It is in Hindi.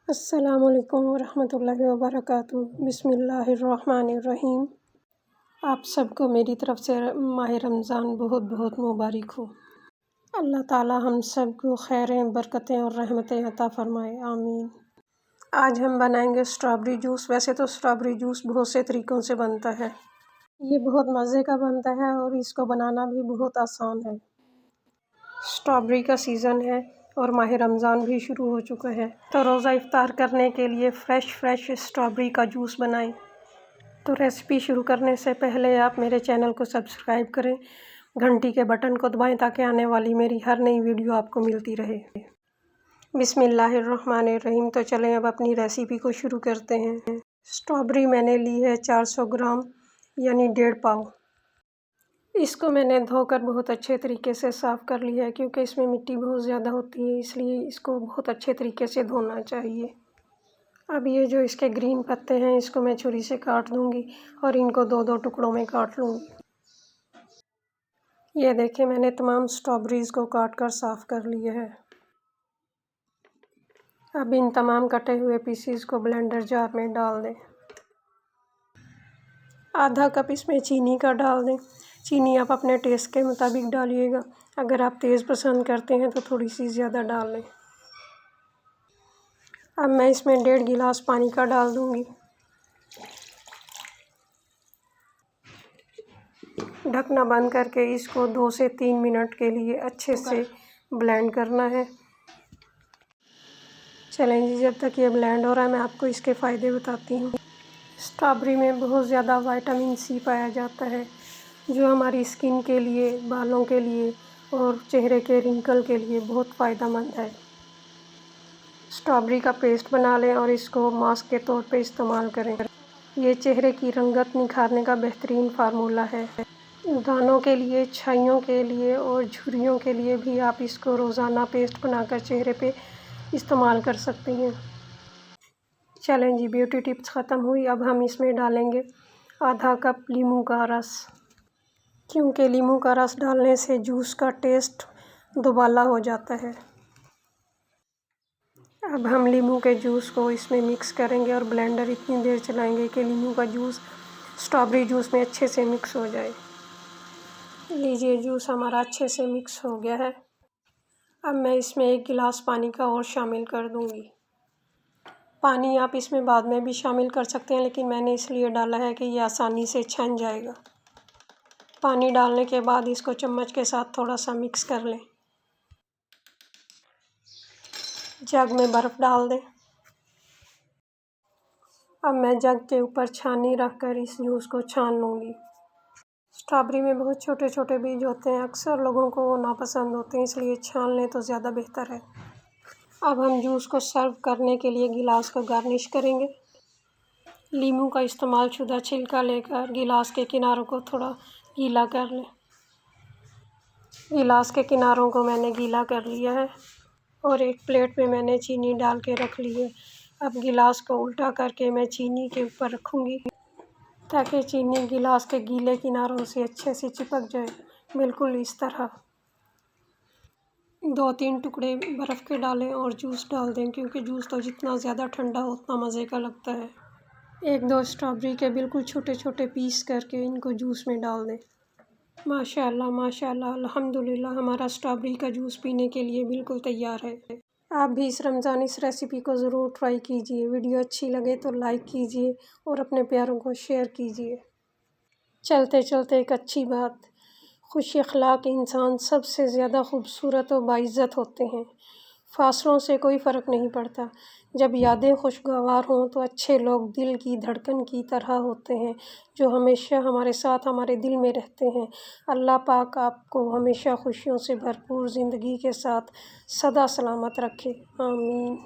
अस्सलामुअलैकुम वरहमतुल्लाहि वबरकातुहू। बिस्मिल्लाहिर्रहमानिर्रहीम। आप सबको मेरी तरफ़ से माह रमज़ान बहुत बहुत मुबारक हो। अल्लाह ताला हम सबको खैरें, बरकतें और रहमतें अता फ़रमाए, आमीन। आज हम बनाएंगे स्ट्रॉबेरी जूस। वैसे तो स्ट्रॉबेरी जूस बहुत से तरीक़ों से बनता है। ये बहुत मज़े का बनता है और इसको बनाना भी बहुत आसान है। स्ट्रॉबेरी का सीज़न है और माह रमज़ान भी शुरू हो चुका है, तो रोज़ा इफ्तार करने के लिए फ़्रेश स्ट्रॉबेरी का जूस बनाएं। तो रेसिपी शुरू करने से पहले आप मेरे चैनल को सब्सक्राइब करें, घंटी के बटन को दबाएं ताकि आने वाली मेरी हर नई वीडियो आपको मिलती रहे। बिस्मिल्लाहिर्रहमानिर्रहीम। तो चलें अब अपनी रेसिपी को शुरू करते हैं। स्ट्रॉबेरी मैंने ली है 400 ग्राम यानी 1.5 पाव। इसको मैंने धोकर बहुत अच्छे तरीके से साफ़ कर लिया है, क्योंकि इसमें मिट्टी बहुत ज़्यादा होती है, इसलिए इसको बहुत अच्छे तरीके से धोना चाहिए। अब ये जो इसके ग्रीन पत्ते हैं इसको मैं छुरी से काट दूंगी और इनको 2-2 टुकड़ों में काट लूँगी। ये देखें, मैंने तमाम स्ट्रॉबेरीज़ को काट कर साफ़ कर लिया है। अब इन तमाम कटे हुए पीसीस को ब्लेंडर जार में डाल दें। आधा कप इसमें चीनी का डाल दें। चीनी आप अपने टेस्ट के मुताबिक डालिएगा। अगर आप तेज़ पसंद करते हैं तो थोड़ी सी ज़्यादा डाल लें। अब मैं इसमें 1.5 गिलास पानी का डाल दूंगी। ढकना बंद करके इसको 2 से 3 मिनट के लिए अच्छे से ब्लेंड करना है। चलें जी, जब तक ये ब्लेंड हो रहा है मैं आपको इसके फ़ायदे बताती हूँ। स्ट्रॉबेरी में बहुत ज़्यादा विटामिन सी पाया जाता है, जो हमारी स्किन के लिए, बालों के लिए और चेहरे के रिंकल के लिए बहुत फ़ायदेमंद है। स्ट्रॉबेरी का पेस्ट बना लें और इसको मास्क के तौर पे इस्तेमाल करें। ये चेहरे की रंगत निखारने का बेहतरीन फार्मूला है। दानों के लिए, छाइयों के लिए और झुर्रियों के लिए भी आप इसको रोज़ाना पेस्ट बनाकर चेहरे पे इस्तेमाल कर सकते हैं। चलें जी, ब्यूटी टिप्स ख़त्म हुई। अब हम इसमें डालेंगे आधा कप लीमू का रस, क्योंकि लीमू का रस डालने से जूस का टेस्ट दुबाला हो जाता है। अब हम लीमू के जूस को इसमें मिक्स करेंगे और ब्लेंडर इतनी देर चलाएंगे कि लीमू का जूस स्ट्रॉबेरी जूस में अच्छे से मिक्स हो जाए। लीजिए, जूस हमारा अच्छे से मिक्स हो गया है। अब मैं इसमें 1 गिलास पानी का और शामिल कर दूंगी। पानी आप इसमें बाद में भी शामिल कर सकते हैं, लेकिन मैंने इसलिए डाला है कि ये आसानी से छन जाएगा। पानी डालने के बाद इसको चम्मच के साथ थोड़ा सा मिक्स कर लें। जग में बर्फ़ डाल दें। अब मैं जग के ऊपर छाननी रखकर इस जूस को छान लूँगी। स्ट्रॉबेरी में बहुत छोटे छोटे बीज होते हैं, अक्सर लोगों को वो नापसंद होते हैं, इसलिए छान लें तो ज़्यादा बेहतर है। अब हम जूस को सर्व करने के लिए गिलास को गार्निश करेंगे। लीमू का इस्तेमाल शुदा छिलका लेकर गिलास के किनारों को थोड़ा गीला कर लें। गिलास के किनारों को मैंने गीला कर लिया है और एक प्लेट में मैंने चीनी डाल के रख ली है। अब गिलास को उल्टा करके मैं चीनी के ऊपर रखूँगी, ताकि चीनी गिलास के गीले किनारों से अच्छे से चिपक जाए, बिल्कुल इस तरह। 2-3 टुकड़े बर्फ़ के डालें और जूस डाल दें, क्योंकि जूस तो जितना ज़्यादा ठंडा हो उतना मज़े का लगता है। 1-2 स्ट्रॉबेरी के बिल्कुल छोटे छोटे पीस करके इनको जूस में डाल दें। माशाल्लाह माशाल्लाह, अल्हम्दुलिल्लाह, हमारा स्ट्रॉबेरी का जूस पीने के लिए बिल्कुल तैयार है। आप भी इस रमज़ान इस रेसिपी को ज़रूर ट्राई कीजिए। वीडियो अच्छी लगे तो लाइक कीजिए और अपने प्यारों को शेयर कीजिए। चलते चलते एक अच्छी बात, खुश अखलाक इंसान सबसे ज़्यादा खूबसूरत और बाइज़्ज़त होते हैं। फासलों से कोई फ़र्क नहीं पड़ता। जब यादें खुशगवार हों तो अच्छे लोग दिल की धड़कन की तरह होते हैं, जो हमेशा हमारे साथ हमारे दिल में रहते हैं। अल्लाह पाक आपको हमेशा खुशियों से भरपूर ज़िंदगी के साथ सदा सलामत रखे, आमीन।